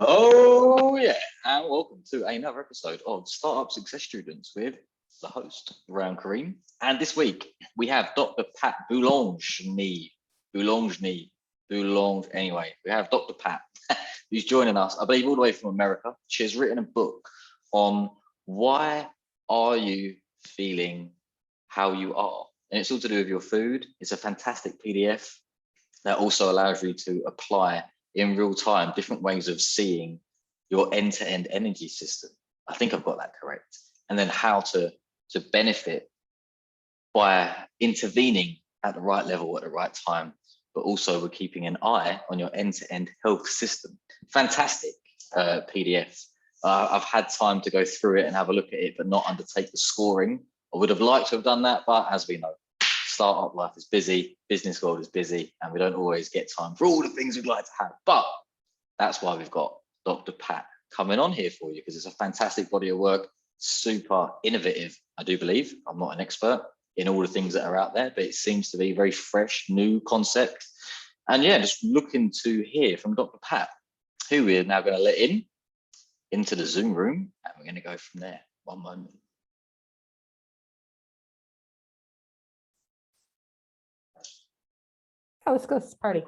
Oh yeah, and welcome to another episode of Startup Success Students with the host, Rayyankarim. And this week we have Dr. Pat Boulangeny. Anyway, we have Dr. Pat, who's joining us, I believe, all the way from America. She has written a book on why are you feeling how you are, and it's all to do with your food. It's a fantastic PDF that also allows you to apply in real time different ways of seeing your end-to-end energy system. I think I've got that correct. And then how to benefit by intervening at the right level at the right time, but also we're keeping an eye on your end-to-end health system. Fantastic PDF. I've had time to go through it and have a look at it, but not undertake the scoring. I would have liked to have done that, but as we know, startup life is busy, business world is busy, and we don't always get time for all the things we'd like to have. But that's why we've got Dr. Pat coming on here for you, because it's a fantastic body of work, super innovative, I do believe. I'm not an expert in all the things that are out there, but it seems to be a very fresh, new concept. And yeah, just looking to hear from Dr. Pat, who we're now going to let into the Zoom room, and we're going to go from there. One moment. Oh, let's go to this party.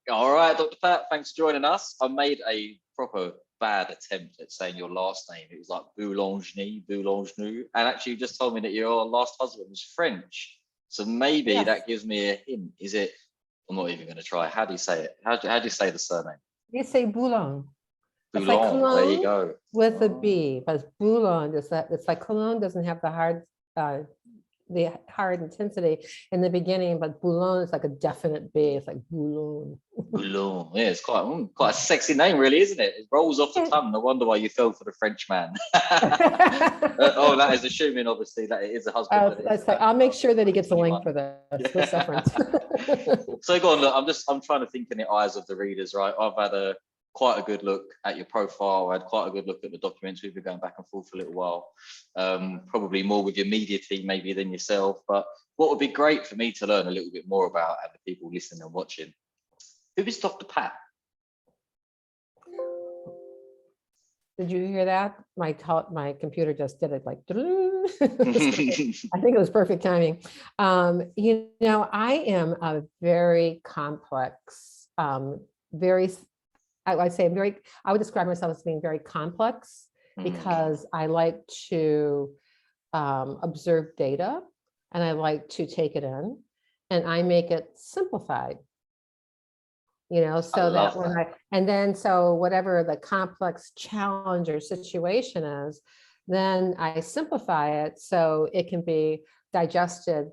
All right, Dr. Pat, thanks for joining us. I made a proper bad attempt at saying your last name. It was like Boulangeny, and actually you just told me that your last husband was French. So maybe that gives me a hint. Is it? I'm not even going to try. How do you say it? How do you say the surname? You say Boulogne. Boulogne, like cologne there you go. With a B, but Boulogne is that it's like cologne doesn't have the hard intensity in the beginning, but Boulogne is like a definite B. It's like Boulogne. Boulogne, yeah, it's quite a sexy name, really, isn't it? It rolls off the tongue. No wonder why you fell for the French man. Oh, that is assuming, obviously, that it is a husband. I'll make sure that he gets a link for this reference. So go on, look, I'm trying to think in the eyes of the readers, right? I've had quite a good look at your profile. I had quite a good look at the documents. We've been going back and forth for a little while, probably more with your media team maybe than yourself. But what would be great for me to learn a little bit more about, and the people listening and watching, who is Dr. Pat? Did you hear that? My computer just did it like, I think it was perfect timing. I am a very complex, I would describe myself as being very complex because I like to observe data and I like to take it in and I make it simplified. So that so whatever the complex challenge or situation is, then I simplify it so it can be digested,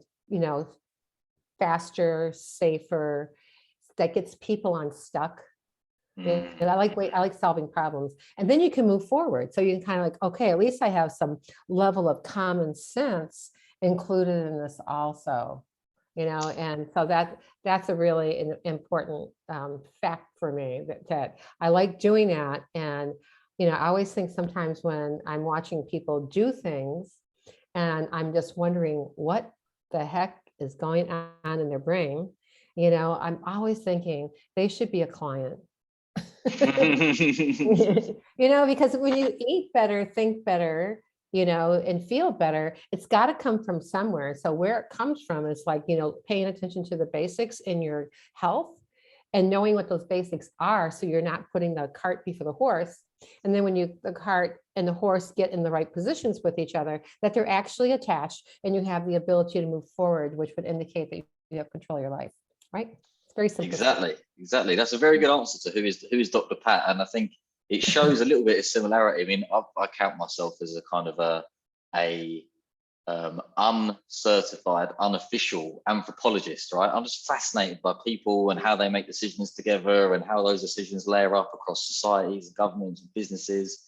faster, safer, that gets people unstuck. And I like solving problems, and then you can move forward. So you can kind of like, okay, at least I have some level of common sense included in this also, and so that's a really important fact for me that I like doing that. And, I always think sometimes when I'm watching people do things and I'm just wondering what the heck is going on in their brain, I'm always thinking they should be a client. Because when you eat better, think better, and feel better, it's got to come from somewhere. So where it comes from is like, paying attention to the basics in your health and knowing what those basics are. So you're not putting the cart before the horse. And then when the cart and the horse get in the right positions with each other, that they're actually attached and you have the ability to move forward, which would indicate that you have control of your life, right? Very simple. Exactly. That's a very good answer to who is Dr. Pat, and I think it shows a little bit of similarity. I mean, I count myself as a kind of a uncertified, unofficial anthropologist, right? I'm just fascinated by people and how they make decisions together and how those decisions layer up across societies, governments, and businesses.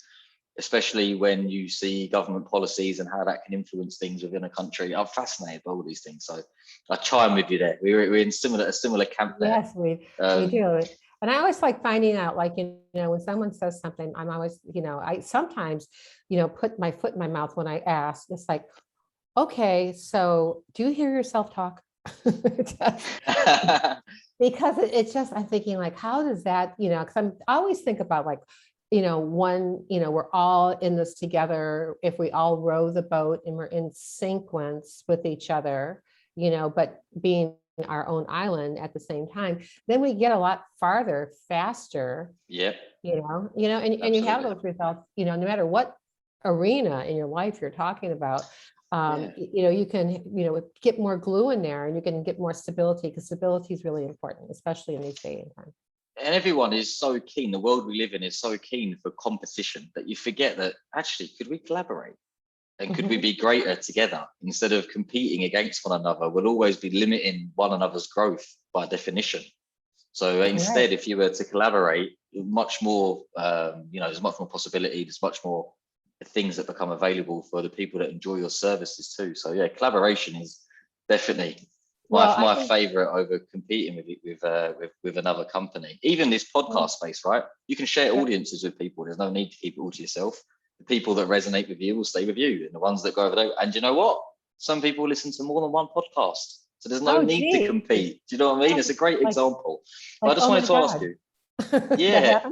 Especially when you see government policies and how that can influence things within a country. I'm fascinated by all these things. So I chime with you there. We're in a similar camp there. Yes, we do. And I always like finding out, like, when someone says something, I'm always, I sometimes, put my foot in my mouth when I ask. It's like, okay, so do you hear yourself talk? Because it's just, I'm thinking like, how does that, because I always think about like, we're all in this together. If we all row the boat and we're in sequence with each other, but being our own island at the same time, then we get a lot farther, faster. Yep. And you have those results, no matter what arena in your life you're talking about. You can, get more glue in there, and you can get more stability, because stability is really important, especially in these days and time. And everyone is so keen, the world we live in is so keen for competition, that you forget that actually, could we collaborate? And could we be greater together? Instead of competing against one another, we'll always be limiting one another's growth by definition. So instead, if you were to collaborate, much more, there's much more possibility, there's much more things that become available for the people that enjoy your services too. So yeah, collaboration is definitely my favorite over competing with another company. Even this podcast space, right? You can share audiences with people. There's no need to keep it all to yourself. The people that resonate with you will stay with you, and the ones that go over there. And you know what? Some people listen to more than one podcast, so there's no need to compete. Do you know what I mean? It's a great example. But I just wanted to ask you. Yeah.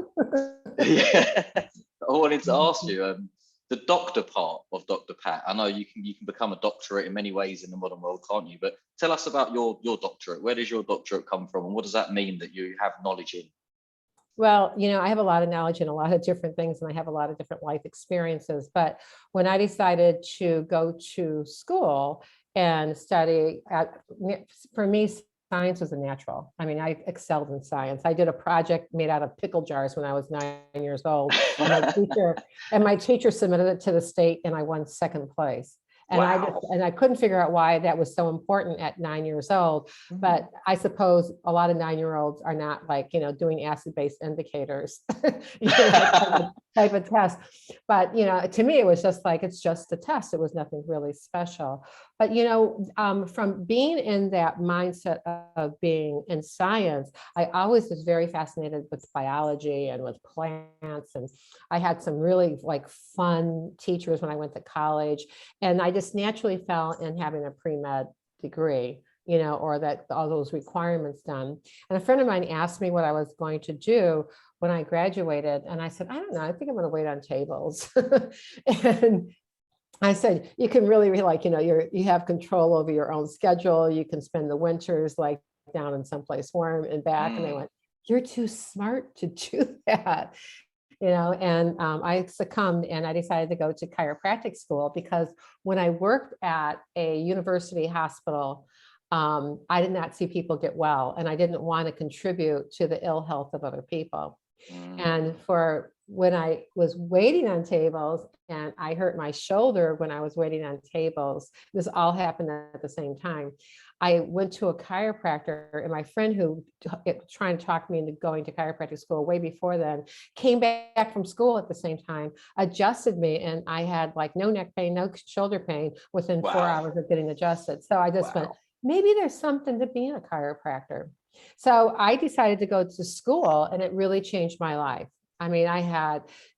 I wanted to ask you, the doctor part of Dr. Pat. I know you can become a doctorate in many ways in the modern world, can't you? But tell us about your doctorate. Where does your doctorate come from, and what does that mean that you have knowledge in? Well, I have a lot of knowledge in a lot of different things, and I have a lot of different life experiences. But when I decided to go to school and study, for me, science was a natural. I mean, I excelled in science. I did a project made out of pickle jars when I was 9 years old. And my teacher submitted it to the state, and I won second place. And I couldn't figure out why that was so important at 9 years old. But I suppose a lot of 9-year-olds are not like, doing acid-based indicators, type of test. But, to me, it was just like, it's just a test. It was nothing really special. But, from being in that mindset of being in science, I always was very fascinated with biology and with plants. And I had some really like fun teachers when I went to college. And I just naturally fell in having a pre-med degree, or that all those requirements done. And a friend of mine asked me what I was going to do when I graduated. And I said, I don't know, I think I'm going to wait on tables. And I said, you can really like, you have control over your own schedule. You can spend the winters like down in someplace warm and back. And they went, you're too smart to do that. And I succumbed, and I decided to go to chiropractic school, because when I worked at a university hospital, I did not see people get well, and I didn't want to contribute to the ill health of other people. And for when I was waiting on tables, and I hurt my shoulder when I was waiting on tables, this all happened at the same time. I went to a chiropractor, and my friend who trying to talk me into going to chiropractic school way before then came back from school at the same time, adjusted me, and I had like no neck pain, no shoulder pain within 4 hours of getting adjusted. So I just went, maybe there's something to being a chiropractor. So I decided to go to school, and it really changed my life. I mean,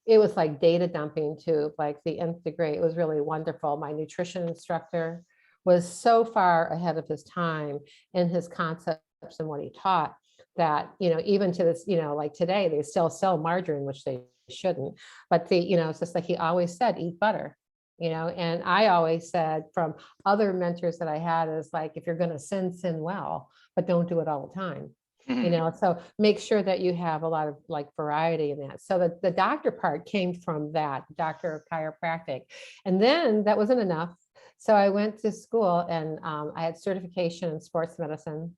it was like data dumping to like the nth degree. It was really wonderful. My nutrition instructor was so far ahead of his time in his concepts and what he taught, that, even to this, like today, they still sell margarine, which they shouldn't. But it's just like he always said, eat butter. And I always said from other mentors that I had is like, if you're going to sin well, but don't do it all the time. So make sure that you have a lot of like variety in that. So the doctor part came from that, doctor of chiropractic. And then that wasn't enough. So I went to school, and I had certification in sports medicine.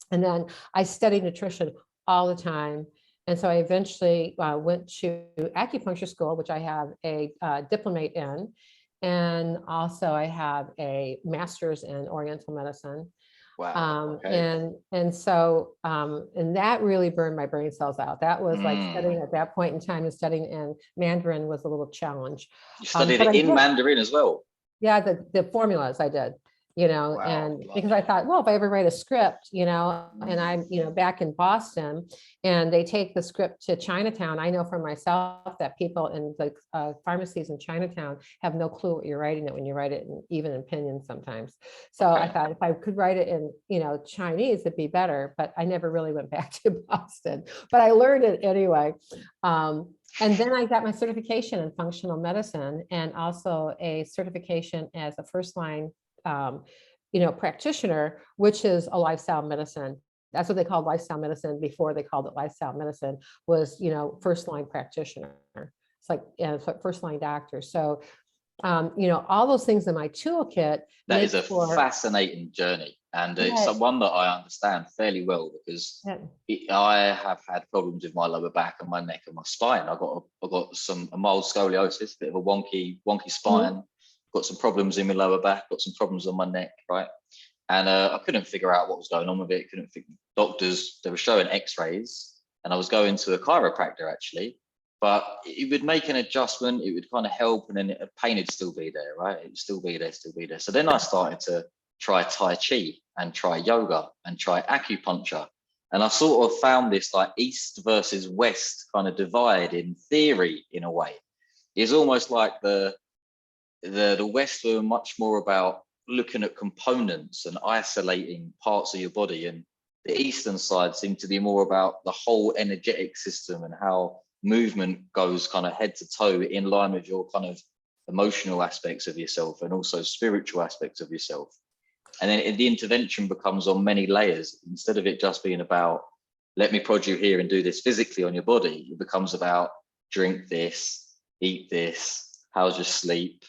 And then I studied nutrition all the time. And so I eventually went to acupuncture school, which I have a diplomate in. And also I have a master's in Oriental medicine. Wow. Okay. And that really burned my brain cells out. That was like studying at that point in time, and studying in Mandarin was a little challenge. You studied it in Mandarin as well? Yeah, the formulas I did. Wow. And because I thought, well, if I ever write a script, and I'm, back in Boston and they take the script to Chinatown, I know for myself that people in the pharmacies in Chinatown have no clue what you're writing it when you write it, even in pinyin sometimes. So I thought if I could write it in, Chinese, it'd be better, but I never really went back to Boston, but I learned it anyway. And then I got my certification in functional medicine and also a certification as a first line practitioner, which is a lifestyle medicine. That's what they called lifestyle medicine before they called it lifestyle medicine, was, first line practitioner. It's like, it's like first line doctor. So, all those things in my toolkit. That is a fascinating journey. And it's one that I understand fairly well because I have had problems with my lower back and my neck and my spine. I've got some mild scoliosis, a bit of a wonky spine. Got some problems in my lower back, got some problems on my neck, right? And I couldn't figure out what was going on with it. Doctors, they were showing x-rays and I was going to a chiropractor actually, but it would make an adjustment, it would kind of help, and then the pain would still be there, right? It would still be there. So then I started to try Tai Chi and try yoga and try acupuncture. And I sort of found this like East versus West kind of divide in theory in a way. It's almost like the West were much more about looking at components and isolating parts of your body, and the Eastern side seemed to be more about the whole energetic system and how movement goes kind of head to toe in line with your kind of emotional aspects of yourself and also spiritual aspects of yourself. And then the intervention becomes on many layers. Instead of it just being about, let me prod you here and do this physically on your body, it becomes about drink this, eat this, how's your sleep,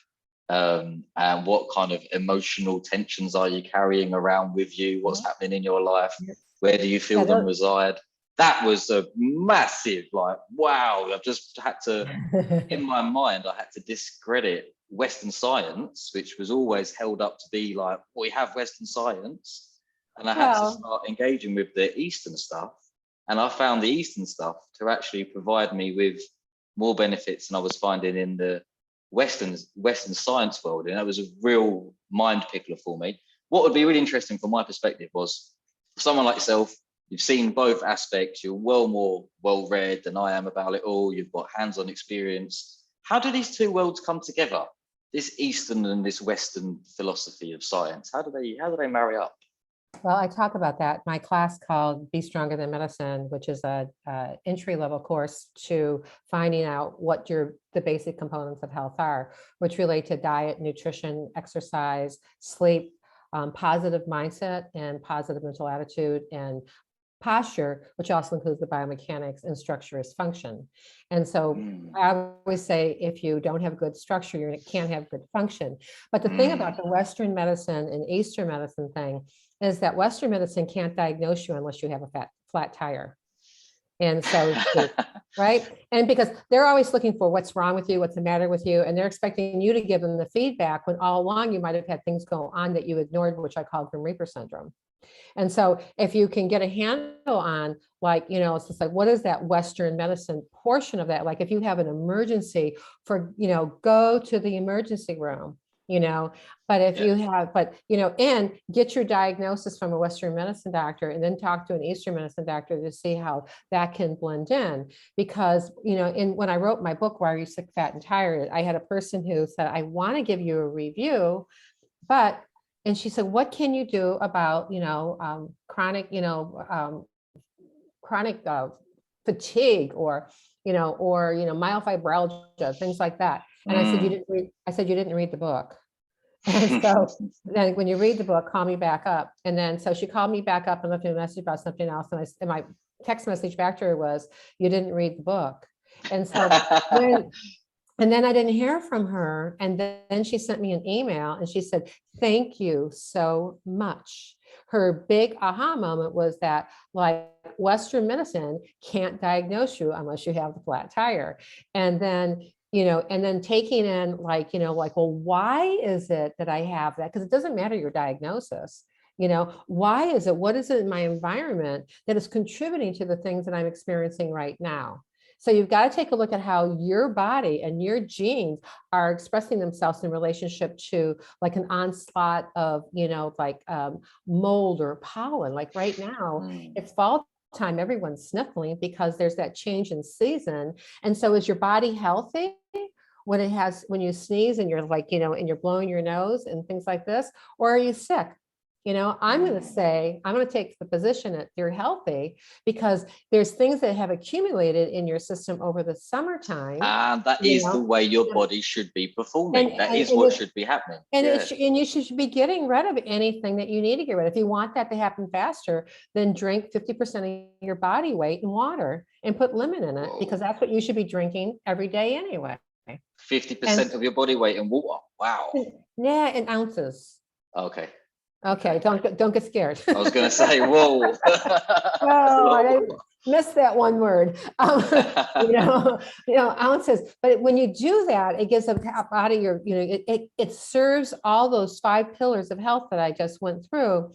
and what kind of emotional tensions are you carrying around with you, what's happening in your life, where do you feel them reside. That was a massive, like, wow, I've just had to, in my mind, I had to discredit Western science, which was always held up to be like, we have Western science, and I had to start engaging with the Eastern stuff, and I found the Eastern stuff to actually provide me with more benefits than I was finding in the Western science world, and that was a real mind pickler for me. What would be really interesting from my perspective was, for someone like yourself, you've seen both aspects, you're more well-read than I am about it all, you've got hands-on experience. How do these two worlds come together? This Eastern and this Western philosophy of science, how do they marry up? Well, I talk about that. My class called Be Stronger Than Medicine, which is a entry-level course to finding out what the basic components of health are, which relate to diet, nutrition, exercise, sleep, positive mindset, and positive mental attitude, and posture, which also includes the biomechanics, and structure as function. And so I always say, if you don't have good structure, you can't have good function. But the thing about the Western medicine and Eastern medicine thing is that Western medicine can't diagnose you unless you have a flat tire. And so, right? And because they're always looking for what's wrong with you, what's the matter with you, and they're expecting you to give them the feedback when all along you might have had things go on that you ignored, which I call Grim Reaper syndrome. And so if you can get a handle on, like, it's just like, what is that Western medicine portion of that? Like if you have an emergency, go to the emergency room, but if you have, and get your diagnosis from a Western medicine doctor and then talk to an Eastern medicine doctor to see how that can blend in. Because, when I wrote my book, Why Are You Sick, Fat, and Tired, I had a person who said, I want to give you a review, and she said, what can you do about, chronic fatigue or myofibroalgia, things like that. And I said, you didn't read the book. And so then when you read the book, call me back up. And then, so she called me back up and left me a message about something else. And my text message back to her was, you didn't read the book. And so and then I didn't hear from her. And then she sent me an email and she said, thank you so much. Her big aha moment was that, like, Western medicine can't diagnose you unless you have the flat tire. And then, taking in well, why is it that I have that? Because it doesn't matter your diagnosis. Why is it? What is it in my environment that is contributing to the things that I'm experiencing right now? So you've got to take a look at how your body and your genes are expressing themselves in relationship to like an onslaught of, like mold or pollen. Like right now, it's fall time, everyone's sniffling because there's that change in season. And so is your body healthy when you sneeze and you're like, and you're blowing your nose and things like this, or are you sick? I'm going to take the position that you're healthy because there's things that have accumulated in your system over the summertime. And that is the way your body should be performing. That is what should be happening. And, and you should be getting rid of anything that you need to get rid of. If you want that to happen faster, then drink 50% of your body weight in water and put lemon in it, because that's what you should be drinking every day anyway. 50% of your body weight in water. Wow. Yeah, in ounces. Okay. Okay, don't get scared. I was going to say, whoa. Oh, I missed that one word. Ounces. But when you do that, it gives a body it serves all those 5 pillars of health that I just went through,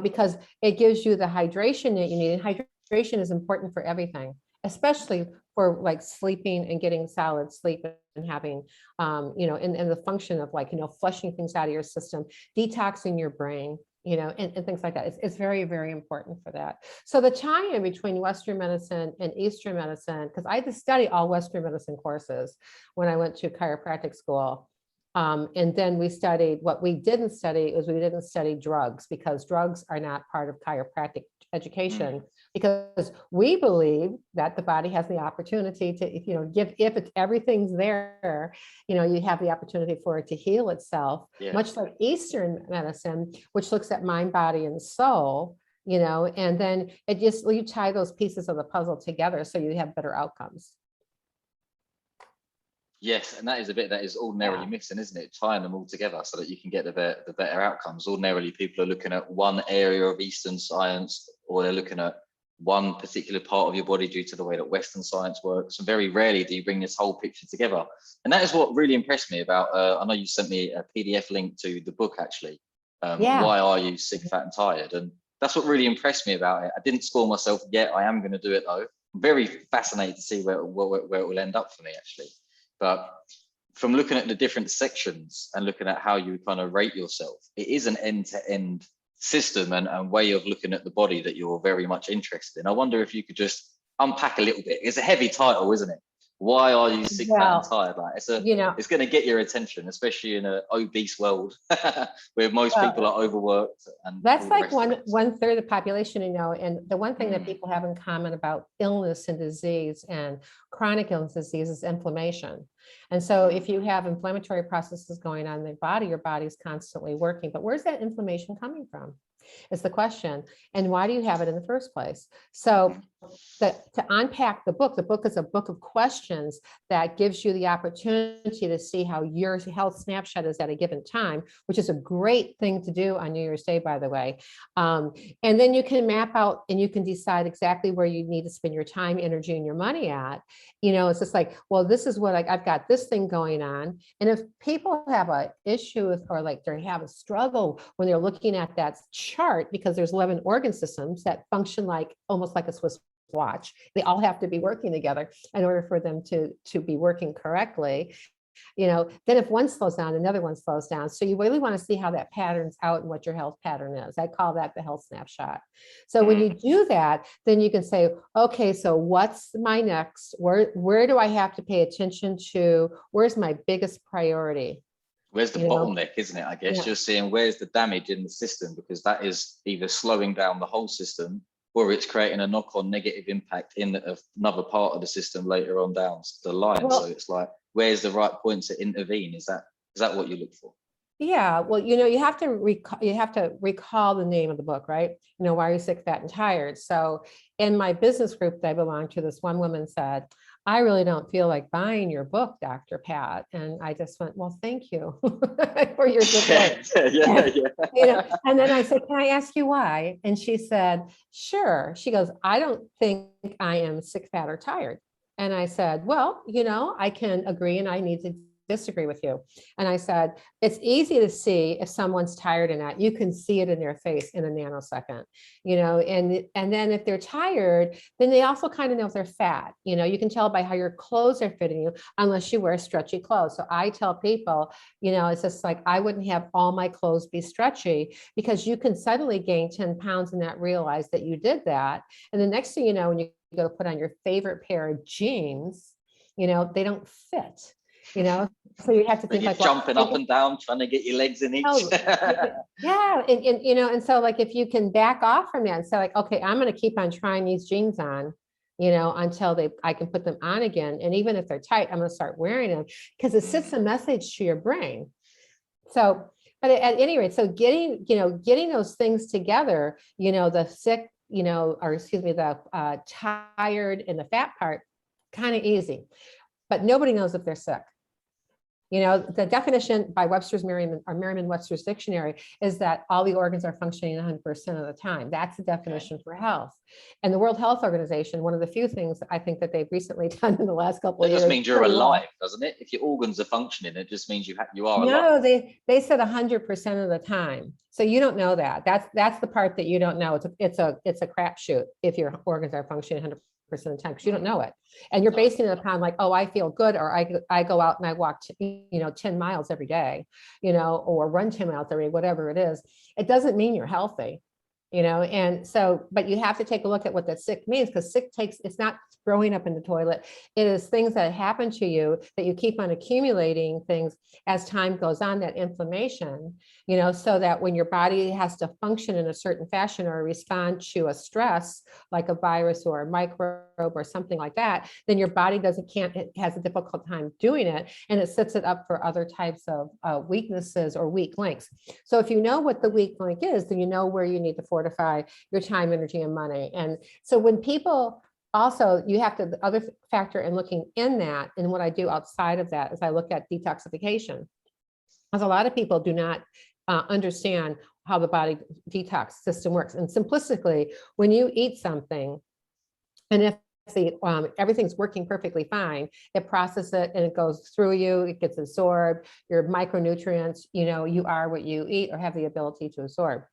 because it gives you the hydration that you need. And hydration is important for everything, especially for like sleeping and getting solid sleep and having, and the function of like, flushing things out of your system, detoxing your brain, and things like that. It's very, very important for that. So the tie-in between Western medicine and Eastern medicine, because I had to study all Western medicine courses when I went to chiropractic school. And then we studied, what we didn't study was we didn't study drugs, because drugs are not part of chiropractic education, because we believe that the body has the opportunity to, if it's everything's there, you have the opportunity for it to heal itself, much like Eastern medicine, which looks at mind, body, and soul, and then you tie those pieces of the puzzle together so you have better outcomes. Yes, and that is a bit that is ordinarily missing, isn't it? Tying them all together so that you can get the better outcomes. Ordinarily, people are looking at one area of Eastern science, or they're looking at one particular part of your body due to the way that Western science works. And very rarely do you bring this whole picture together. And that is what really impressed me about, I know you sent me a PDF link to the book, actually. Why Are You Sick, Fat and Tired? And that's what really impressed me about it. I didn't score myself yet. I am going to do it, though. I'm very fascinated to see where it will end up for me, actually. But from looking at the different sections and looking at how you kind of rate yourself, it is an end-to-end system and way of looking at the body that you're very much interested in. I wonder if you could just unpack a little bit. It's a heavy title, isn't it? Why are you sick, fat, and tired? Like it's going to get your attention, especially in an obese world where most people are overworked. And that's like one third of the population, and the one thing that people have in common about illness and disease and chronic illness and disease is inflammation. And so if you have inflammatory processes going on in the body, your body's constantly working. But where's that inflammation coming from? Is the question. And why do you have it in the first place? So to unpack the book is a book of questions that gives you the opportunity to see how your health snapshot is at a given time, which is a great thing to do on New Year's Day, by the way. And then you can map out and you can decide exactly where you need to spend your time, energy, and your money at. It's just like, well, this is what I've got this thing going on. And if people have an issue with, or like they have a struggle when they're looking at that chart, because there's 11 organ systems that function like almost like a Swiss watch. They all have to be working together in order for them to be working correctly. Then if one slows down, another one slows down. So you really want to see how that patterns out and what your health pattern is. I call that the health snapshot. So when you do that, then you can say, okay, so what's my next? Where do I have to pay attention to? Where's my biggest priority? Where's the bottleneck, isn't it? I guess you're seeing where's the damage in the system, because that is either slowing down the whole system or it's creating a knock-on negative impact in another part of the system later on down the line. So it's like, where's the right point to intervene? Is that what you look for? Yeah, well, you have to recall the name of the book, right? Why Are You Sick, Fat, and Tired? So in my business group that I belong to, this one woman said, I really don't feel like buying your book, Dr. Pat. And I just went, well, thank you for your support. And then I said, can I ask you why? And she said, sure. She goes, I don't think I am sick, fat, or tired. And I said, well, I can agree, and I need to disagree with you. And I said, it's easy to see if someone's tired or not. You can see it in their face in a nanosecond, and then if they're tired, then they also kind of know if they're fat. You can tell by how your clothes are fitting you, unless you wear stretchy clothes. So I tell people, it's just like, I wouldn't have all my clothes be stretchy, because you can suddenly gain 10 pounds and not realize that you did that. And the next thing you know, when you go to put on your favorite pair of jeans, they don't fit, so you have to think you're like, jumping up and down, trying to get your legs in each. Oh, yeah. And so like, if you can back off from that and say like, okay, I'm going to keep on trying these jeans on, until I can put them on again. And even if they're tight, I'm going to start wearing them, because it sends a message to your brain. So, but at any rate, so getting those things together, the sick, or excuse me, the tired and the fat part, kind of easy, but nobody knows if they're sick. The definition by Merriam-Webster's dictionary is that all the organs are functioning 100% of the time. That's the definition for health. And the World Health Organization, one of the few things I think that they've recently done in the last couple of years. It just means you're alive, doesn't it? If your organs are functioning, it just means you are alive. No, they said 100% of the time. So you don't know that. That's the part that you don't know. It's a crapshoot if your organs are functioning 100% of the time, because you don't know it. And you're basing it upon like, oh, I feel good, or I go out and I walk 10 miles every day, or run 10 miles every day, whatever it is. It doesn't mean you're healthy, and so, but you have to take a look at what that sick means, because sick it's not throwing up in the toilet. It is things that happen to you that you keep on accumulating things as time goes on, that inflammation, so that when your body has to function in a certain fashion or respond to a stress, like a virus or a microbe or something like that, then your body it has a difficult time doing it, and it sets it up for other types of weaknesses or weak links. So if you know what the weak link is, then you know where you need to fortify your time, energy, and money. And so when people also, you have to, the other factor in looking in that, and what I do outside of that is I look at detoxification, because a lot of people do not understand how the body detox system works. And simplistically, when you eat something, and if everything's working perfectly fine, it processes it and it goes through you, it gets absorbed, your micronutrients, you are what you eat or have the ability to absorb.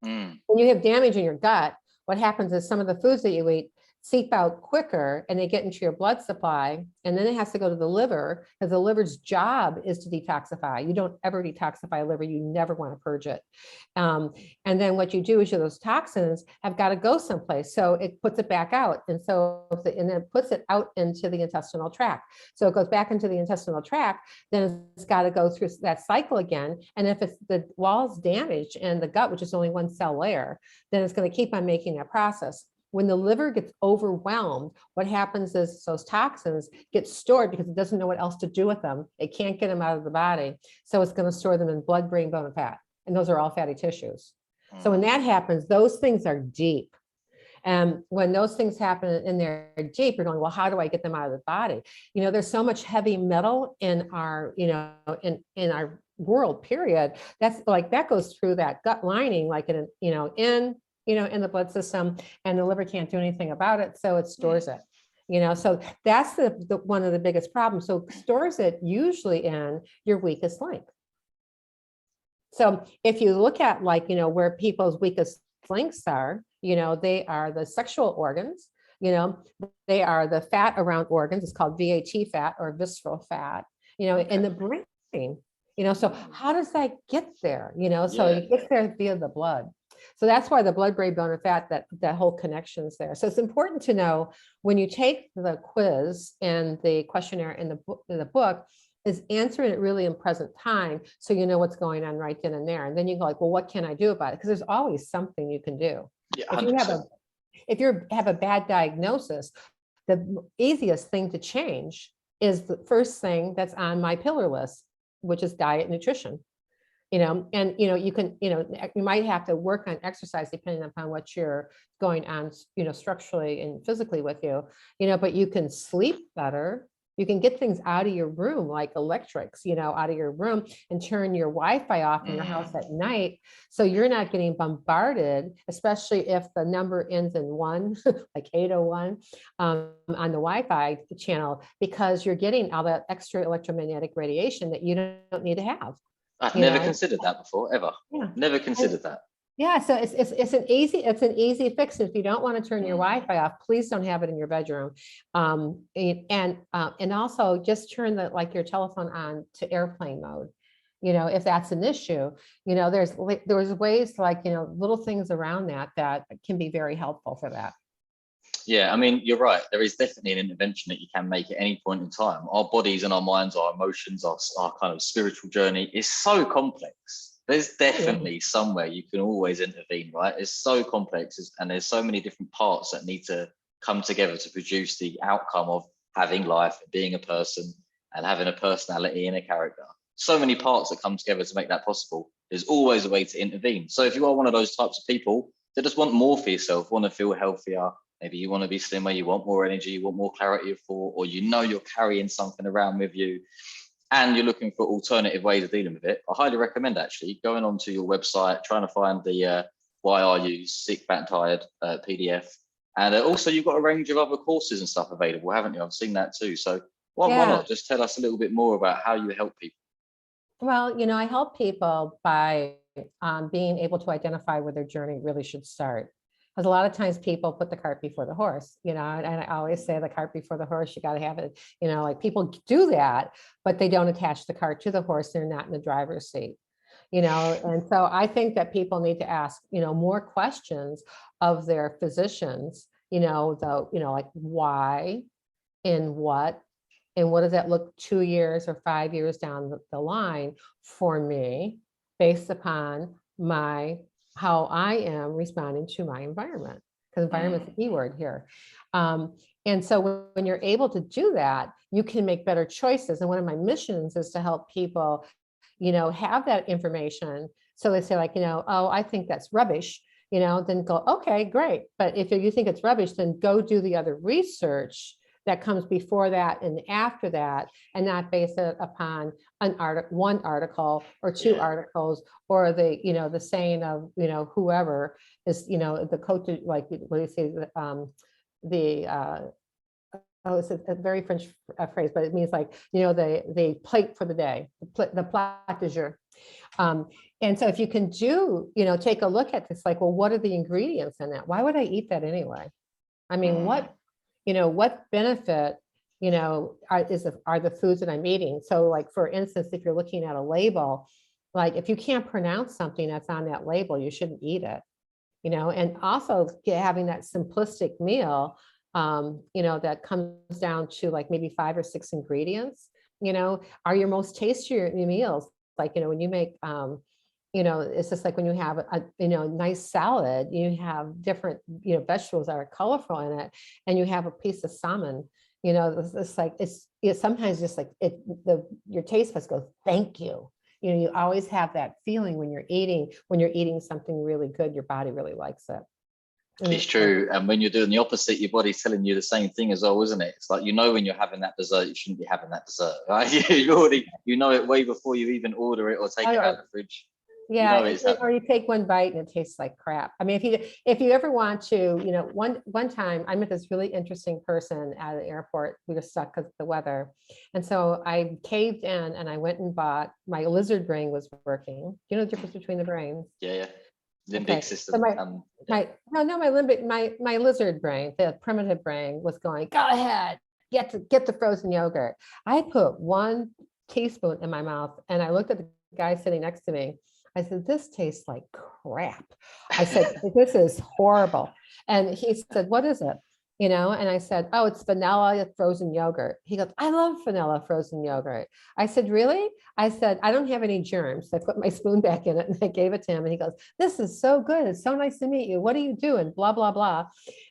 When you have damage in your gut, what happens is some of the foods that you eat seep out quicker, and they get into your blood supply, and then it has to go to the liver, because the liver's job is to detoxify. You don't ever detoxify a liver. You never want to purge it. And then what you do is those toxins have got to go someplace. So it puts it back out. And then it puts it out into the intestinal tract. So it goes back into the intestinal tract, then it's got to go through that cycle again. And if it's the wall's damaged and the gut, which is only one cell layer, then it's going to keep on making that process. When the liver gets overwhelmed, what happens is those toxins get stored because it doesn't know what else to do with them. It can't get them out of the body. So it's going to store them in blood, brain, bone, and fat. And those are all fatty tissues. So when that happens, those things are deep. And when those things happen and they're deep, you're going, well, how do I get them out of the body? There's so much heavy metal in our, in our world, period. That's like, that goes through that gut lining, like in the blood system, and the liver can't do anything about it. So it stores it, so that's the one of the biggest problems. So it stores it usually in your weakest link. So if you look at where people's weakest links are, they are the sexual organs, they are the fat around organs. It's called VAT fat or visceral fat, in the brain, so how does that get there? So it gets there via the blood. So that's why the blood, brain, bone, and fat, that whole connection is there. So it's important to know when you take the quiz and the questionnaire in the book, is answering it really in present time, so you know what's going on right then and there. And then you go like, well, what can I do about it? Because there's always something you can do. Yeah, if you have a bad diagnosis, the easiest thing to change is the first thing that's on my pillar list, which is diet and nutrition. And you can, you might have to work on exercise depending upon what you're going on, structurally and physically with you, but you can sleep better, You can get things out of your room, like electrics, out of your room, and turn your Wi-Fi off in your house at night. So you're not getting bombarded, especially if the number ends in 1, like 801 on the Wi-Fi channel, because you're getting all that extra electromagnetic radiation that you don't need to have. I've never considered that before, ever. Yeah. Never considered that. Yeah, so it's an easy fix. If you don't want to turn your Wi-Fi off, please don't have it in your bedroom. And also just turn your telephone on to airplane mode. If that's an issue, there's ways little things around that can be very helpful for that. Yeah, I mean, you're right. There is definitely an intervention that you can make at any point in time. Our bodies and our minds, our emotions, our kind of spiritual journey is so complex. There's definitely somewhere you can always intervene, right? It's so complex, and there's so many different parts that need to come together to produce the outcome of having life, being a person, and having a personality and a character. So many parts that come together to make that possible. There's always a way to intervene. So if you are one of those types of people that just want more for yourself, want to feel healthier, maybe you want to be slimmer, you want more energy, you want more clarity of thought, or you're carrying something around with you, and you're looking for alternative ways of dealing with it, I highly recommend actually going onto your website, trying to find the Why Are You Sick, Fat, and Tired PDF. And also you've got a range of other courses and stuff available, haven't you? I've seen that too. So why not just tell us a little bit more about how you help people? Well, I help people by being able to identify where their journey really should start. Because a lot of times people put the cart before the horse, and I always say the cart before the horse, you got to have it, people do that, but they don't attach the cart to the horse. They're not in the driver's seat, and so I think that people need to ask, more questions of their physicians, like why and what does that look 2 years or 5 years down the line for me based upon how I am responding to my environment, because environment's the key word here. And so when you're able to do that, you can make better choices. And one of my missions is to help people, have that information. So they say oh, I think that's rubbish, then go, okay, great. But if you think it's rubbish, then go do the other research that comes before that and after that, and not base it upon one article or two articles, or the saying of whoever is the coach, like what do you say, it's a very French phrase, but it means the plate for the day, the plat du jour. And so if you can take a look at this, well, what are the ingredients in it? Why would I eat that anyway? I mean, what benefit, are the foods that I'm eating? So for instance, if you're looking at a label, if you can't pronounce something that's on that label, you shouldn't eat it, and also having that simplistic meal, that comes down to maybe 5 or 6 ingredients, are your most tastier meals. When you make, it's just like when you have a nice salad, you have different vegetables that are colorful in it, and you have a piece of salmon, it's sometimes just your taste buds go, thank you. You always have that feeling when you're eating something really good, your body really likes it. It's true. And when you're doing the opposite, your body's telling you the same thing as well, isn't it? It's like, when you're having that dessert, you shouldn't be having that dessert, right? You know it way before you even order it or take it out of the fridge. Yeah, or you take one bite and it tastes like crap. I mean, if you ever want to, one time I met this really interesting person at the airport. We were stuck because of the weather. And so I caved in and I went and bought, my lizard brain was working. You know the difference between the brains? Yeah. Limbic system. So my lizard brain, the primitive brain, was going, go ahead, get the frozen yogurt. I put 1 teaspoon in my mouth and I looked at the guy sitting next to me. I said, this tastes like crap. I said, this is horrible. And he said, what is it? And I said, oh, it's vanilla frozen yogurt. He goes, I love vanilla frozen yogurt. I said, really? I said, I don't have any germs. I put my spoon back in it and I gave it to him. And he goes, this is so good. It's so nice to meet you. What are you doing? Blah, blah, blah.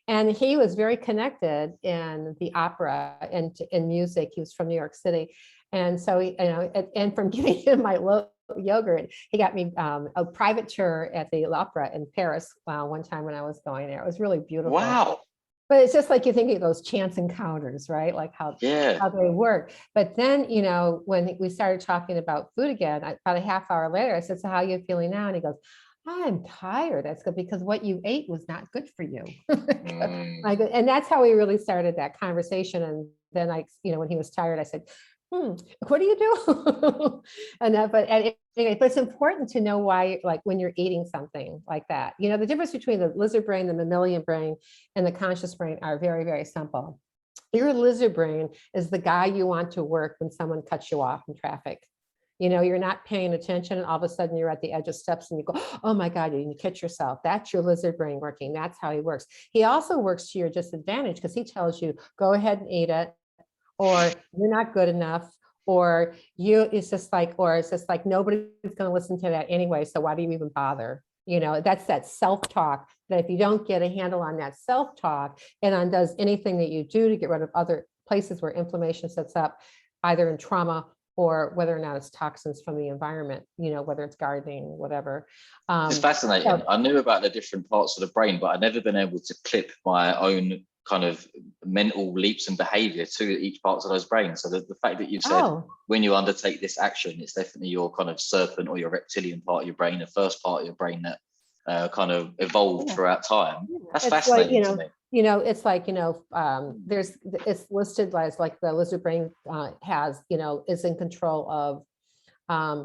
And he was very connected in the opera and in music. He was from New York City. And so, and from giving him my yogurt, he got me a private tour at the opera in Paris one time when I was going there. It was really beautiful. Wow. But it's just like you think of those chance encounters, right? Like how they work. But then, you know, when we started talking about food again, about a half hour later, I said, so how are you feeling now? And he goes, I'm tired. That's good because what you ate was not good for you. And that's how we really started that conversation. And then you know, when he was tired, I said, what do you do? Anyway, but it's important to know why, like when you're eating something like that, you know, the difference between the lizard brain, the mammalian brain, and the conscious brain are very, very simple. Your lizard brain is the guy you want to work when someone cuts you off in traffic. You know, you're not paying attention and all of a sudden you're at the edge of steps and you go, oh my God, you catch yourself. That's your lizard brain working. That's how he works. He also works to your disadvantage because he tells you, go ahead and eat it, or you're not good enough, or it's just like nobody's going to listen to that anyway. So why do you even bother? You know, that's that self-talk that if you don't get a handle on that self-talk, it undoes anything that you do to get rid of other places where inflammation sets up, either in trauma or whether or not it's toxins from the environment, you know, whether it's gardening, whatever. It's fascinating. I knew about the different parts of the brain, but I'd never been able to clip my own kind of mental leaps and behavior to each part of those brains. So the fact that you've said when you undertake this action, it's definitely your kind of serpent or your reptilian part of your brain, the first part of your brain that kind of evolved throughout time. That's fascinating to me. You know, it's like, you know, it's listed as like the lizard brain has, you know, is in control of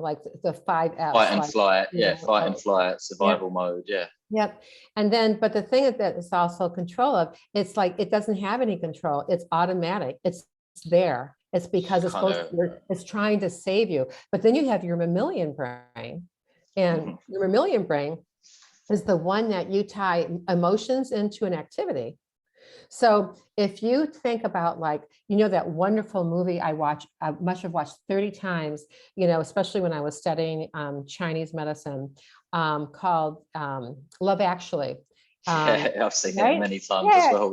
like the 5 F's. Fight and flight, fight and flight, survival mode, Yep. And then, but the thing that it's also control of, it's like, it doesn't have any control. It's automatic. It's there. It's because it's trying to save you. But then you have your mammalian brain, and your mammalian brain is the one that you tie emotions into an activity. So if you think about, like, you know, that wonderful movie I must have watched 30 times, you know, especially when I was studying Chinese medicine, called Love Actually. I've seen it many times as well.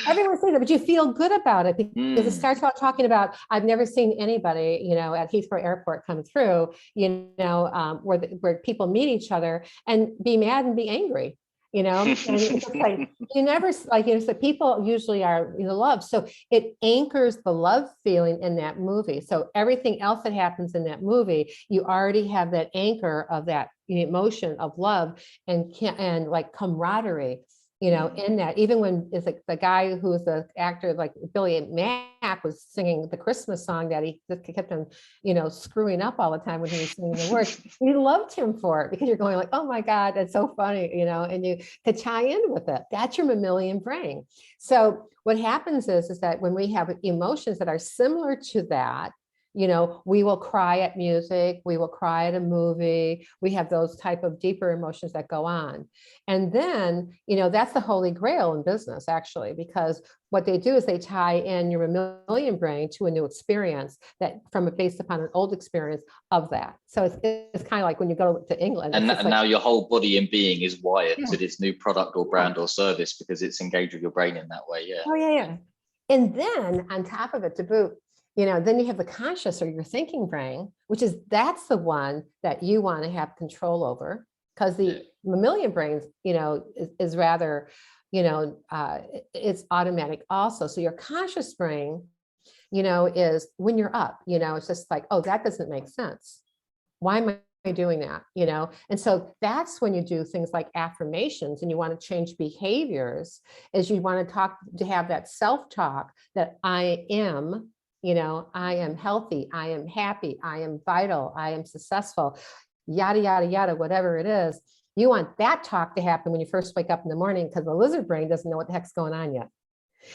Everyone says it, but you feel good about it because it starts out talking about, I've never seen anybody, you know, at Heathrow Airport come through, you know, where people meet each other and be mad and be angry. You know, and it's like, you never, like, you know, so people usually are, you know, love. So it anchors the love feeling in that movie. So everything else that happens in that movie, you already have that anchor of that emotion of love and like camaraderie, you know, in that. Even when it's like the guy who was the actor, like Billy Mack, was singing the Christmas song that he kept on, you know, screwing up all the time when he was singing the words. We loved him for it because you're going like, oh my God, that's so funny, you know, and you could tie in with it. That's your mammalian brain. So what happens is that when we have emotions that are similar to that, you know, we will cry at music, we will cry at a movie, we have those type of deeper emotions that go on. And then, you know, that's the holy grail in business, actually, because what they do is they tie in your mammalian brain to a new experience based upon an old experience of that. So it's kind of like when you go to England. And now your whole body and being is wired to this new product or brand or service because it's engaged with your brain in that way. Oh, yeah. And then on top of it, to boot, you know, then you have the conscious or your thinking brain, that's the one that you want to have control over, because the mammalian brain, you know, is rather, you know, it's automatic also. So your conscious brain, you know, is when you're up, you know, it's just like, oh, that doesn't make sense. Why am I doing that? You know? And so that's when you do things like affirmations and you want to change behaviors, is you want to have that self-talk that I am, you know, I am healthy, I am happy, I am vital, I am successful, yada, yada, yada, whatever it is. You want that talk to happen when you first wake up in the morning, because the lizard brain doesn't know what the heck's going on yet.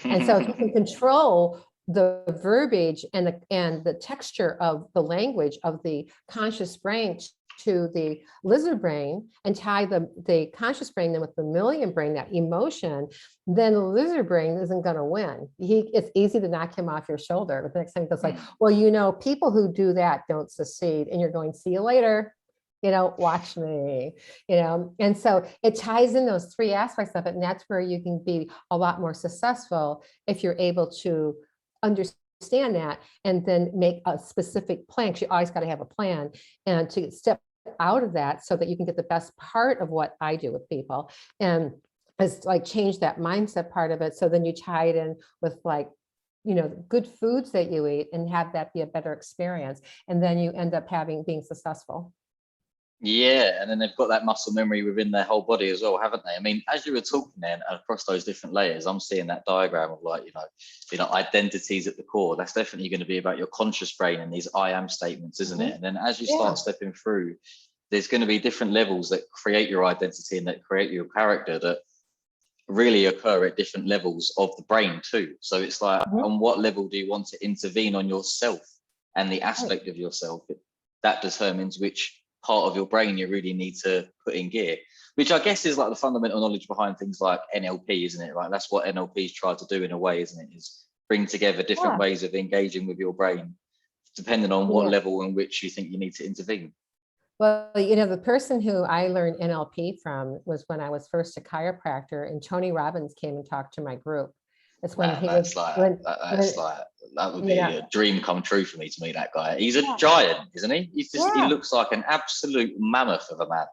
And so if you can control the verbiage and the texture of the language of the conscious brain to the lizard brain and tie the conscious brain then with the mammalian brain, that emotion, then the lizard brain isn't going to win. It's easy to knock him off your shoulder. But the next thing goes like, well, you know, people who do that don't succeed. And you're going, see you later. You know, watch me, you know. And so it ties in those 3 aspects of it. And that's where you can be a lot more successful if you're able to understand that and then make a specific plan, because you always got to have a plan, and to step out of that so that you can get the best part of what I do with people. And is like change that mindset part of it. So then you tie it in with like, good foods that you eat and have that be a better experience. And then you end up being successful. Yeah, and then they've got that muscle memory within their whole body as well, haven't they? I mean, as you were talking then across those different layers, I'm seeing that diagram of like, identities at the core. That's definitely going to be about your conscious brain and these I am statements, isn't it? And then as you start stepping through, there's going to be different levels that create your identity and that create your character that really occur at different levels of the brain too. So it's like, on what level do you want to intervene on yourself and the aspect of yourself that determines which part of your brain you really need to put in gear, which I guess is like the fundamental knowledge behind things like NLP, isn't it? Like that's what NLP's tried to do in a way, isn't it? Is bring together different ways of engaging with your brain, depending on what level in which you think you need to intervene. Well, the person who I learned NLP from was when I was first a chiropractor, and Tony Robbins came and talked to my group. It's when that would be a dream come true for me to meet that guy. He's a giant, isn't he? He looks like an absolute mammoth of a man.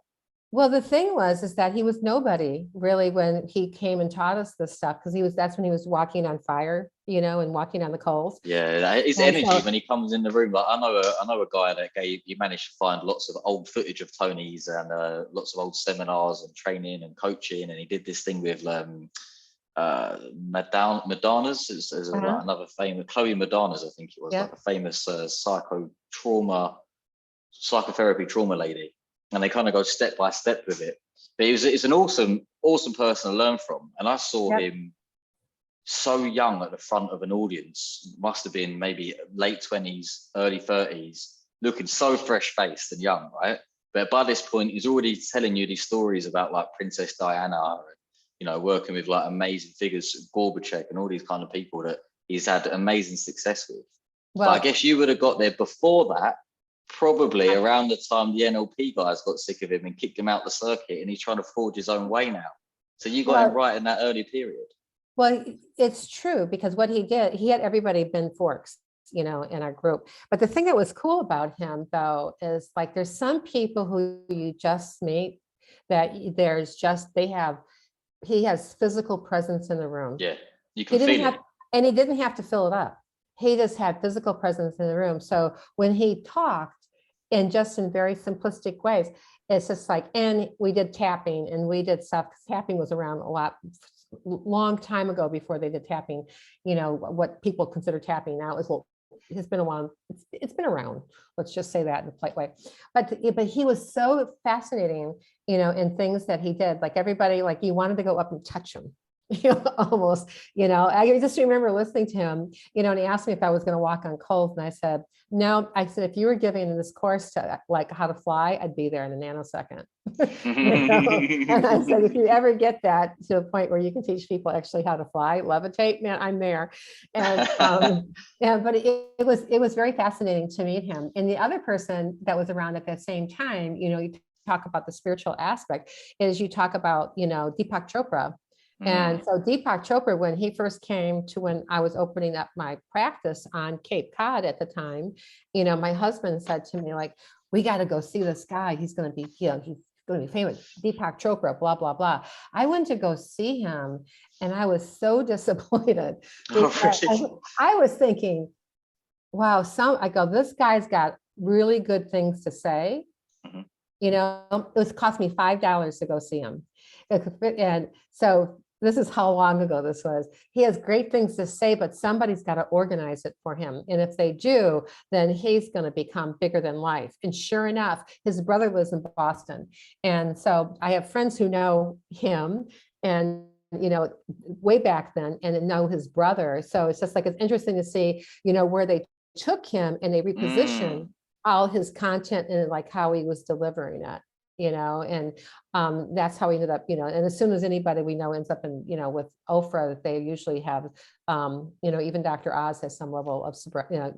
Well, the thing is that he was nobody really when he came and taught us this stuff, because that's when he was walking on fire, and walking on the coals. Yeah, his energy when he comes in the room. Like I know a guy that he managed to find lots of old footage of Tony's and lots of old seminars and training and coaching, and he did this thing with Madonna's is like another famous Chloe Madonna's, I think it was, like a famous psychotherapy trauma lady, and they kind of go step by step with it. But it's an awesome person to learn from, and I saw him so young at the front of an audience, must have been maybe late 20s, early 30s, looking so fresh faced and young, right? But by this point, he's already telling you these stories about like Princess Diana, and working with like amazing figures, Gorbachev and all these kind of people that he's had amazing success with. Well, but I guess you would have got there before that, probably around the time the NLP guys got sick of him and kicked him out the circuit, and he's trying to forge his own way now. So you got him right in that early period. Well, it's true, because what he did, he had everybody bend forks, in our group. But the thing that was cool about him, though, is like there's some people who you just meet that he has physical presence in the room. Yeah, you can feel it. And he didn't have to fill it up. He just had physical presence in the room. So when he talked, in very simplistic ways, it's just like, and we did tapping and we did stuff. Tapping was around a long time ago before they did tapping. What people consider tapping now is, it's been a while. It's been around. Let's just say that in a polite way. But he was so fascinating, in things that he did. Like everybody, like you wanted to go up and touch him. Almost, I just remember listening to him, and he asked me if I was going to walk on coals. And I said, no. I said, if you were giving this course to like how to fly, I'd be there in a nanosecond. And I said, if you ever get that to a point where you can teach people actually how to fly, levitate, man, I'm there. And but it was very fascinating to meet him. And the other person that was around at that same time, you talk about the spiritual aspect, is you talk about, Deepak Chopra. And so Deepak Chopra, when he first came to when I was opening up my practice on Cape Cod at the time, my husband said to me, like, we got to go see this guy. He's going to be, he's going to be famous, Deepak Chopra, blah, blah, blah. I went to go see him and I was so disappointed. I was thinking, wow, this guy's got really good things to say. It cost me $5 to go see him. And so this is how long ago this was. He has great things to say, but somebody's got to organize it for him. And if they do, then he's going to become bigger than life. And sure enough, his brother lives in Boston. And so I have friends who know him and, way back then, and know his brother. So it's just like, it's interesting to see, where they took him and they repositioned all his content and like how he was delivering it. And that's how we ended up, and as soon as anybody we know ends up in, with Oprah, they usually have, even Dr. Oz has some level of,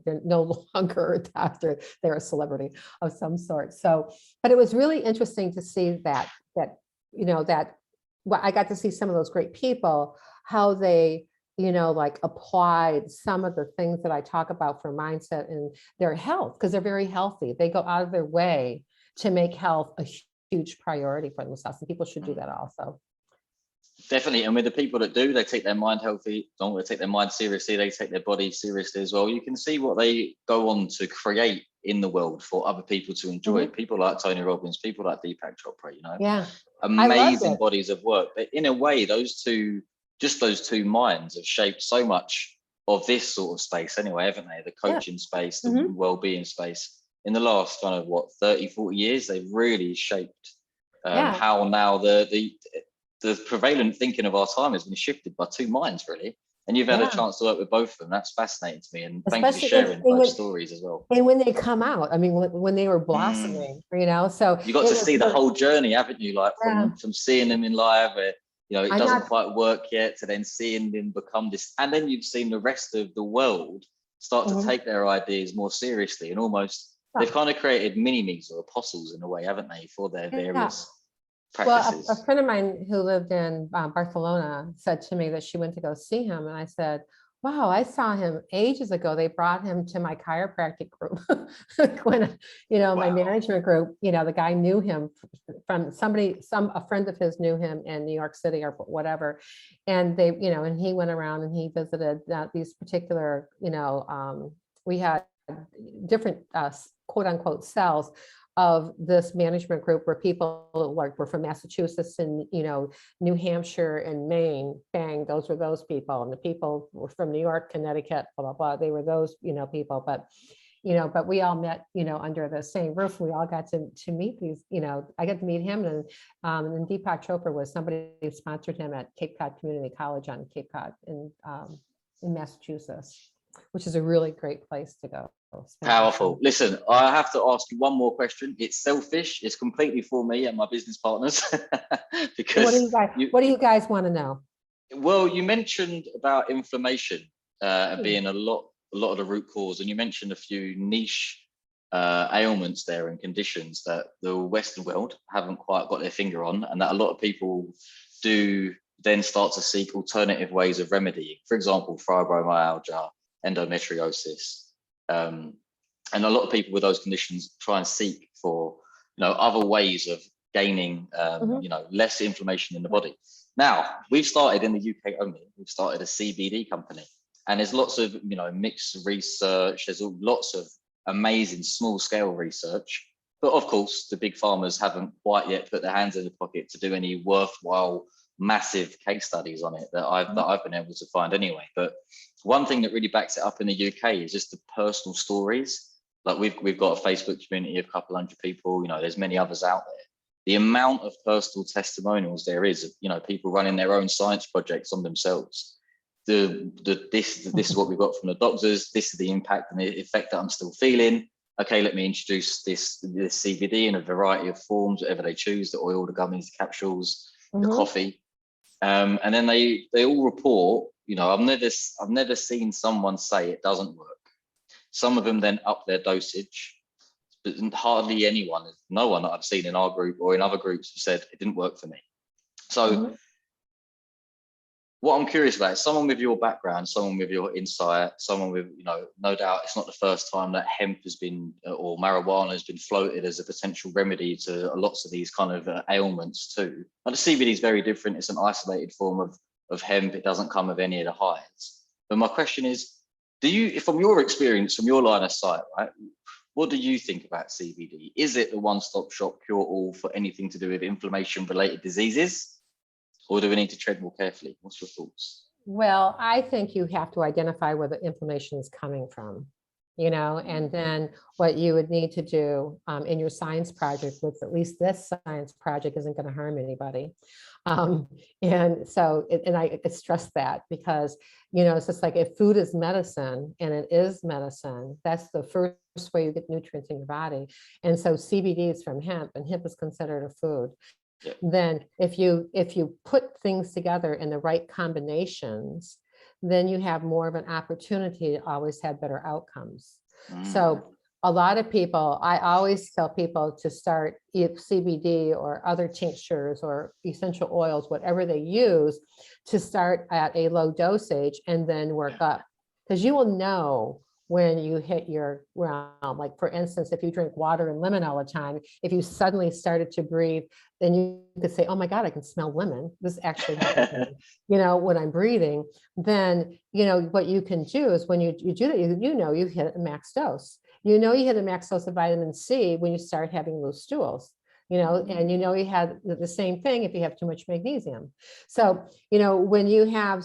they're no longer a doctor, they're a celebrity of some sort. So, but it was really interesting to see that I got to see some of those great people, how they, like applied some of the things that I talk about for mindset and their health, because they're very healthy. They go out of their way to make health a huge priority for themselves, and people should do that also. Definitely. And with the people that do, they take their mind healthy, don't want to take their mind seriously, they take their body seriously as well. You can see what they go on to create in the world for other people to enjoy. People like Tony Robbins, people like Deepak Chopra, you know, amazing bodies of work. But in a way, those two minds have shaped so much of this sort of space anyway, haven't they? The coaching space, the well-being space. In the last kind of 30, 40 years, they've really shaped how now the prevalent thinking of our time has been shifted by two minds, really. And you've had a chance to work with both of them. That's fascinating to me. And thank you for sharing both stories as well. And when they come out, I mean, when they were blossoming, you know, so you got to see the whole journey, haven't you? Like from seeing them in live, where, you know, it doesn't quite work yet, to then seeing them become this. And then you've seen the rest of the world start to take their ideas more seriously, and almost they've kind of created mini-me's or apostles in a way, haven't they, for their various practices. Well, a friend of mine who lived in Barcelona said to me that she went to go see him, and I said, wow, I saw him ages ago. They brought him to my chiropractic group when, you know, my management group, you know, the guy knew him from a friend of his knew him in New York City or whatever. And they, you know, and he went around and he visited these particular, you know, we had different quote unquote cells of this management group where people like were from Massachusetts and, you know, New Hampshire and Maine, bang, those were those people. And the people were from New York, Connecticut, blah, blah, blah. They were those, you know, people, but, you know, but we all met, you know, under the same roof. We all got to meet these, you know, I got to meet him, and then Deepak Chopra was somebody who sponsored him at Cape Cod Community College on Cape Cod in Massachusetts, which is a really great place to go. Powerful. Listen, I have to ask you one more question. It's selfish. It's completely for me and my business partners. Because what do you guys want to know? Well, you mentioned about inflammation being a lot of the root cause, and you mentioned a few niche ailments there and conditions that the Western world haven't quite got their finger on, and that a lot of people do then start to seek alternative ways of remedying. For example, fibromyalgia, endometriosis. And a lot of people with those conditions try and seek for, you know, other ways of gaining, you know, less inflammation in the body. Now, we've started in the UK only. We've started a CBD company, and there's lots of, you know, mixed research. There's lots of amazing small scale research, but of course, the big pharmas haven't quite yet put their hands in the pocket to do any worthwhile, massive case studies on it that I've been able to find anyway. But one thing that really backs it up in the UK is just the personal stories. Like we've got a Facebook community of a couple hundred people, you know, there's many others out there. The amount of personal testimonials there is of, you know, people running their own science projects on themselves. This is what we've got from the doctors. This is the impact and the effect that I'm still feeling. Okay, let me introduce this CBD in a variety of forms, whatever they choose, the oil, the gummies, the capsules, the coffee. And then they all report, you know, I've never seen someone say it doesn't work. Some of them then up their dosage, but hardly no one that I've seen in our group or in other groups have said it didn't work for me. So what I'm curious about is someone with your background, someone with your insight, someone with, you know, no doubt it's not the first time that hemp has been, or marijuana has been floated as a potential remedy to lots of these kind of ailments too. But the CBD is very different. It's an isolated form of hemp. It doesn't come with any of the highs. But my question is, do you, from your experience, from your line of sight, right, what do you think about CBD? Is it the one-stop shop cure-all for anything to do with inflammation-related diseases? Or do we need to tread more carefully? What's your thoughts? Well, I think you have to identify where the inflammation is coming from, you know, and then what you would need to do in your science project, which at least this science project isn't going to harm anybody. And so, and I stress that because, you know, it's just like if food is medicine, and it is medicine, that's the first way you get nutrients in your body. And so CBD is from hemp, and hemp is considered a food. Yeah. Then if you put things together in the right combinations, then you have more of an opportunity to always have better outcomes. So a lot of people, I always tell people to start CBD or other tinctures or essential oils, whatever they use, to start at a low dosage and then work up, because you will know when you hit your realm. Like for instance, if you drink water and lemon all the time, if you suddenly started to breathe, then you could say, oh my God, I can smell lemon. This actually happens to me, when I'm breathing. Then, what you can do is when you do that, you hit a max dose. You hit a max dose of vitamin C when you start having loose stools. And you have the same thing if you have too much magnesium. So, when you have,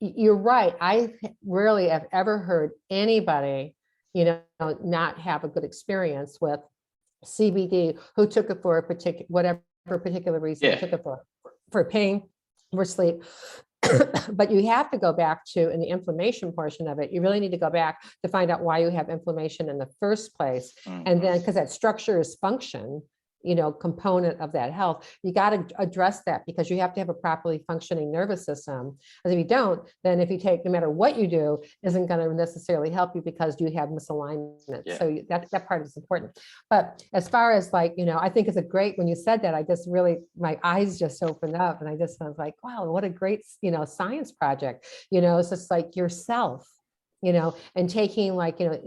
you're right. I rarely have ever heard anybody, not have a good experience with CBD who took it for a particular reason, Yeah. took it for pain, for sleep. But you have to go back to, in the inflammation portion of it, you really need to go back to find out why you have inflammation in the first place. And then, because that structure is function, component of that health, you got to address that, because you have to have a properly functioning nervous system. Because if you don't, then if you take, no matter what you do, isn't going to necessarily help you because you have misalignment. Yeah. So that part is important. But as far as like, I think it's a great, when you said that, I just really, my eyes just opened up, and I just was like, wow, what a great, science project. It's just like yourself, and taking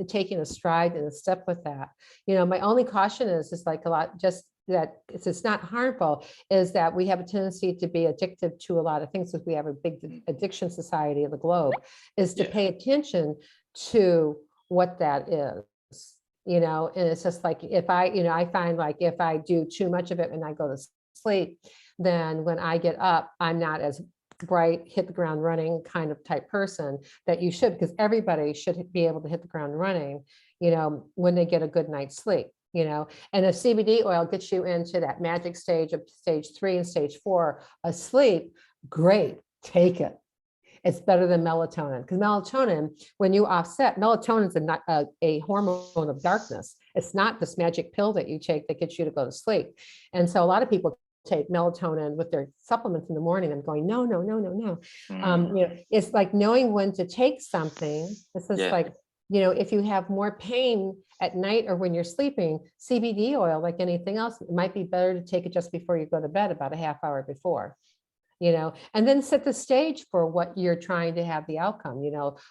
taking a stride and a step with that. My only caution is like a lot, just that it's not harmful, is that we have a tendency to be addicted to a lot of things, because we have a big addiction society of the globe, is to pay attention to what that is, and it's just like, if I find like if I do too much of it and I go to sleep, then when I get up, I'm not as bright, hit the ground running kind of type person that you should, because everybody should be able to hit the ground running, when they get a good night's sleep, and if CBD oil gets you into that magic stage of stage 3 and stage 4 of sleep, great, take it. It's better than melatonin, because melatonin, when you offset, melatonin is a hormone of darkness. It's not this magic pill that you take that gets you to go to sleep. And so a lot of people take melatonin with their supplements in the morning. I'm going, no. It's like knowing when to take something. It's just like, if you have more pain at night or when you're sleeping, CBD oil, like anything else, it might be better to take it just before you go to bed, about a half hour before. And then set the stage for what you're trying to have the outcome,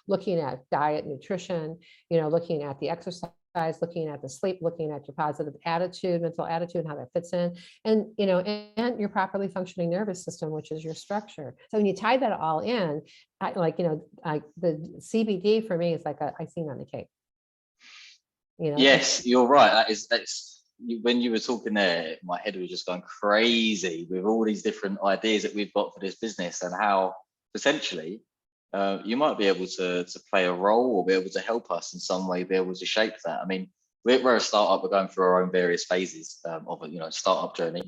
looking at diet, nutrition, looking at the exercise, looking at the sleep, looking at your positive attitude, mental attitude, and how that fits in, and, and your properly functioning nervous system, which is your structure. So when you tie that all in, the CBD for me is like a icing on the cake. Yes, you're right. That's when you were talking there, my head was just going crazy with all these different ideas that we've got for this business, and how potentially you might be able to play a role or be able to help us in some way, be able to shape that. I mean, we're a startup. We're going through our own various phases of a startup journey.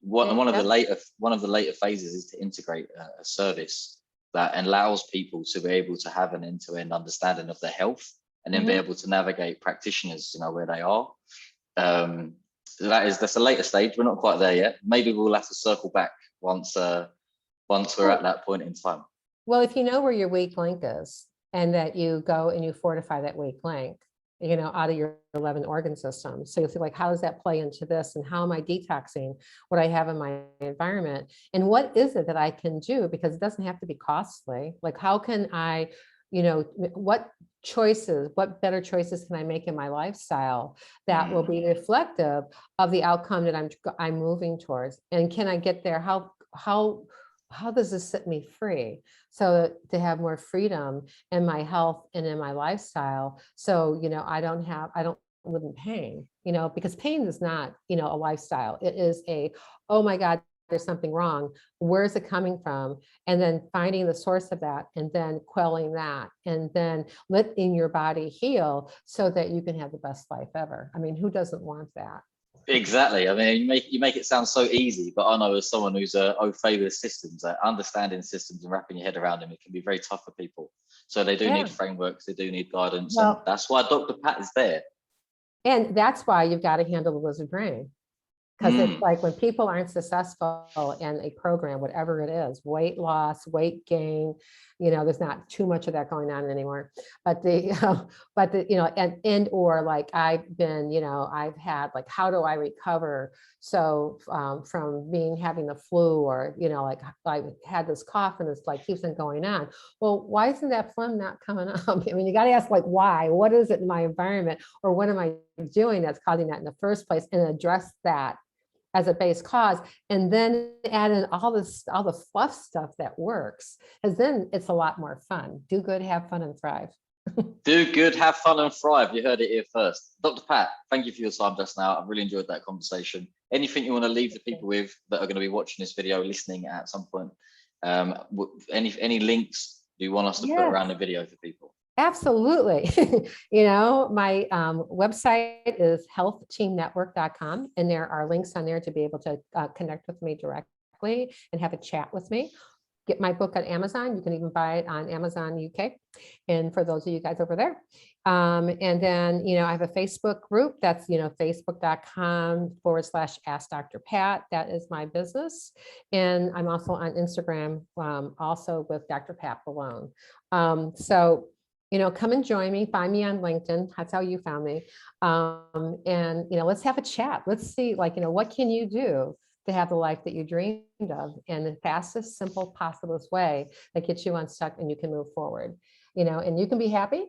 One of the later phases is to integrate a service that allows people to be able to have an end-to-end understanding of their health, and then be able to navigate practitioners, where they are. That's a later stage. We're not quite there yet. Maybe we'll have to circle back once we're at that point in time. Well, if you know where your weak link is, and that you go and you fortify that weak link, out of your 11 organ systems. So you'll see, like, how does that play into this? And how am I detoxing what I have in my environment? And what is it that I can do? Because it doesn't have to be costly. Like, how can I, what better choices can I make in my lifestyle that will be reflective of the outcome that I'm moving towards? And can I get there? How does this set me free? So to have more freedom in my health and in my lifestyle. So, I don't live in pain, because pain is not, a lifestyle. It is oh my God, there's something wrong. Where is it coming from? And then finding the source of that, and then quelling that, and then letting your body heal so that you can have the best life ever. I mean, who doesn't want that? Exactly. I mean, you make it sound so easy, but I know as someone who's au fait with systems, understanding systems and wrapping your head around them, it can be very tough for people. So they do need frameworks, they do need guidance, and that's why Dr. Pat is there. And that's why you've got to handle the lizard brain. Because it's like when people aren't successful in a program, whatever it is, weight loss, weight gain, you know, there's not too much of that going on anymore. But you know, and or like I've been, you know, I've had like, how do I recover? So from having the flu, or, you know, like I had this cough and it's like keeps on going on. Well, why isn't that phlegm not coming up? I mean, you got to ask, like, why? What is it in my environment, or what am I doing that's causing that in the first place, and address that as a base cause, and then add in all the fluff stuff that works, because then it's a lot more fun. Do good, have fun, and thrive. Do good, have fun, and thrive. You heard it here first. Dr. Pat, thank you for your time just now. I've really enjoyed that conversation. Anything you want to leave the people with that are going to be watching this video, listening at some point? Any links do you want us to put around the video for people? Absolutely. You know, my website is healthteamnetwork.com, and there are links on there to be able to connect with me directly and have a chat with me. Get my book on Amazon. You can even buy it on Amazon UK. And for those of you guys over there. And then, you know, I have a Facebook group that's, you know, facebook.com/AskDrPat. That is my business. And I'm also on Instagram, also with Dr. Pat Malone. So, you know, come and join me, find me on LinkedIn. That's how you found me. And, you know, let's have a chat. Let's see, like, you know, what can you do to have the life that you dreamed of in the fastest, simple, possiblest way that gets you unstuck and you can move forward, you know, and you can be happy,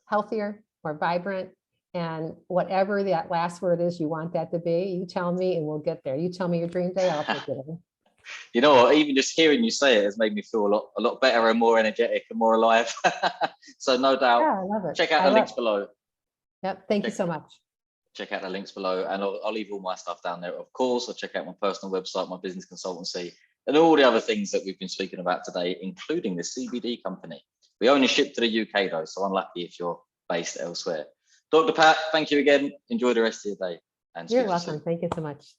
healthier, more vibrant, and whatever that last word is you want that to be, you tell me and we'll get there. You tell me your dream day, I'll take it. You know what, even just hearing you say it has made me feel a lot better and more energetic and more alive. So no doubt, Yeah, I love it. Check out the links below. Yep, thank you so much. Check out the links below, and I'll leave all my stuff down there. Of course, I'll check out my personal website, my business consultancy, and all the other things that we've been speaking about today, including the CBD company. We only ship to the UK though, so unlucky if you're based elsewhere. Dr. Pat, thank you again. Enjoy the rest of your day. And you're welcome. Thank you so much.